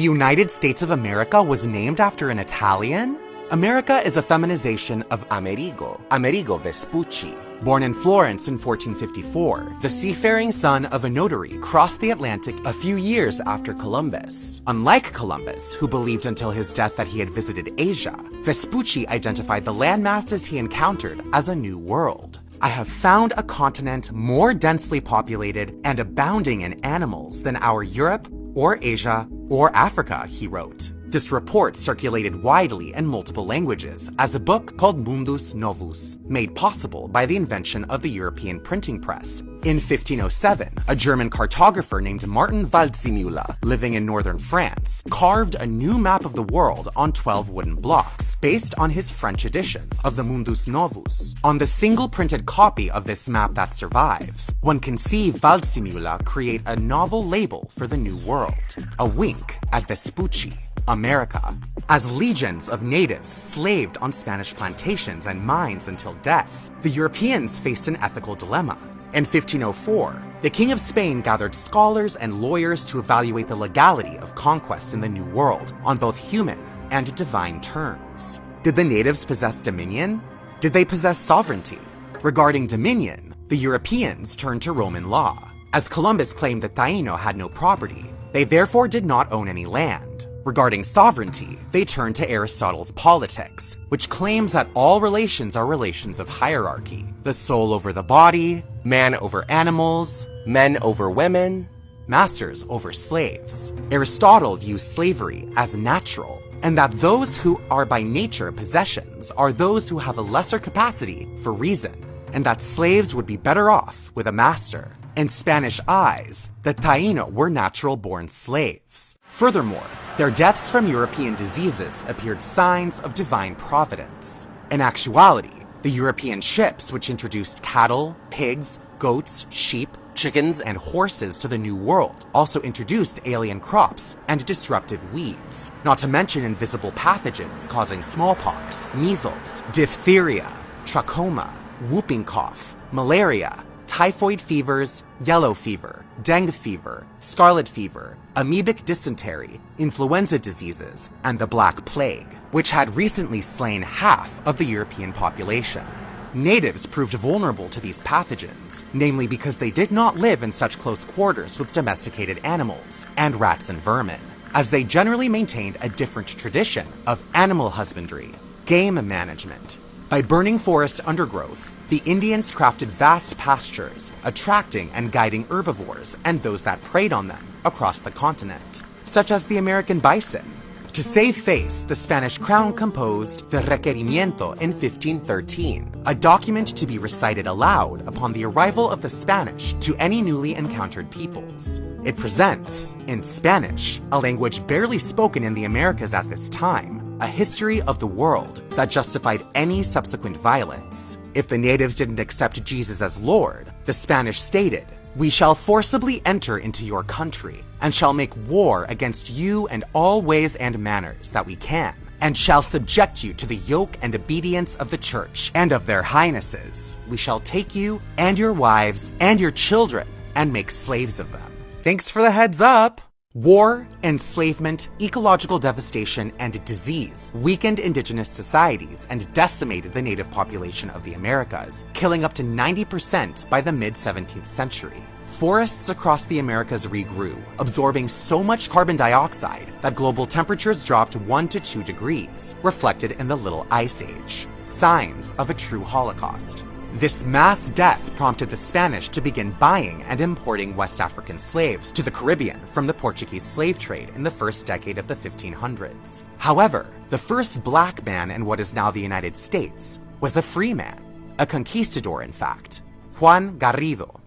United States of America was named after an Italian? America is a feminization of Amerigo, Amerigo Vespucci. Born in Florence in 1454, the seafaring son of a notary crossed the Atlantic a few years after Columbus. Unlike Columbus, who believed until his death that he had visited Asia, Vespucci identified the landmasses he encountered as a new world. I have found a continent more densely populated and abounding in animals than our Europe or Asia or Africa, he wrote. This report circulated widely in multiple languages as a book called Mundus Novus, made possible by the invention of the European printing press. In 1507, a German cartographer named Martin Waldseemüller, living in northern France, carved a new map of the world on 12 wooden blocks, based on his French edition of the Mundus Novus. On the single printed copy of this map that survives, one can see Waldseemüller create a novel label for the new world, a wink at Vespucci, America. As legions of natives slaved on Spanish plantations and mines until death, the Europeans faced an ethical dilemma. In 1504, the King of Spain gathered scholars and lawyers to evaluate the legality of conquest in the New World on both human and divine terms. Did the natives possess dominion? Did they possess sovereignty? Regarding dominion, the Europeans turned to Roman law. As Columbus claimed that Taino had no property, they therefore did not own any land. Regarding sovereignty, they turned to Aristotle's Politics, which claims that all relations are relations of hierarchy. The soul over the body, man over animals, men over women, masters over slaves. Aristotle views slavery as natural, and that those who are by nature possessions are those who have a lesser capacity for reason, and that slaves would be better off with a master. In Spanish eyes, the Taino were natural-born slaves. Furthermore, their deaths from European diseases appeared signs of divine providence. In actuality, the European ships which introduced cattle, pigs, goats, sheep, chickens, and horses to the New World also introduced alien crops and disruptive weeds, not to mention invisible pathogens causing smallpox, measles, diphtheria, trachoma, whooping cough, malaria, typhoid fevers, yellow fever, dengue fever, scarlet fever, amoebic dysentery, influenza diseases, and the Black Plague, which had recently slain half of the European population. Natives proved vulnerable to these pathogens, namely because they did not live in such close quarters with domesticated animals and rats and vermin, as they generally maintained a different tradition of animal husbandry, game management. By burning forest undergrowth, the Indians crafted vast pastures, attracting and guiding herbivores and those that preyed on them across the continent, such as the American bison. To save face, the Spanish crown composed the Requerimiento in 1513, a document to be recited aloud upon the arrival of the Spanish to any newly encountered peoples. It presents, in Spanish, a language barely spoken in the Americas at this time, a history of the world that justified any subsequent violence. If the natives didn't accept Jesus as Lord, the Spanish stated, "We shall forcibly enter into your country, and shall make war against you in all ways and manners that we can, and shall subject you to the yoke and obedience of the church and of their highnesses. We shall take you and your wives and your children and make slaves of them." Thanks for the heads up! War, enslavement, ecological devastation, and disease weakened indigenous societies and decimated the native population of the Americas, killing up to 90% by the mid-17th century. Forests across the Americas regrew, absorbing so much carbon dioxide that global temperatures dropped 1 to 2 degrees, reflected in the Little Ice Age. Signs of a true Holocaust. This mass death prompted the Spanish to begin buying and importing West African slaves to the Caribbean from the Portuguese slave trade in the first decade of the 1500s. However, the first black man in what is now the United States was a free man, a conquistador in fact, Juan Garrido.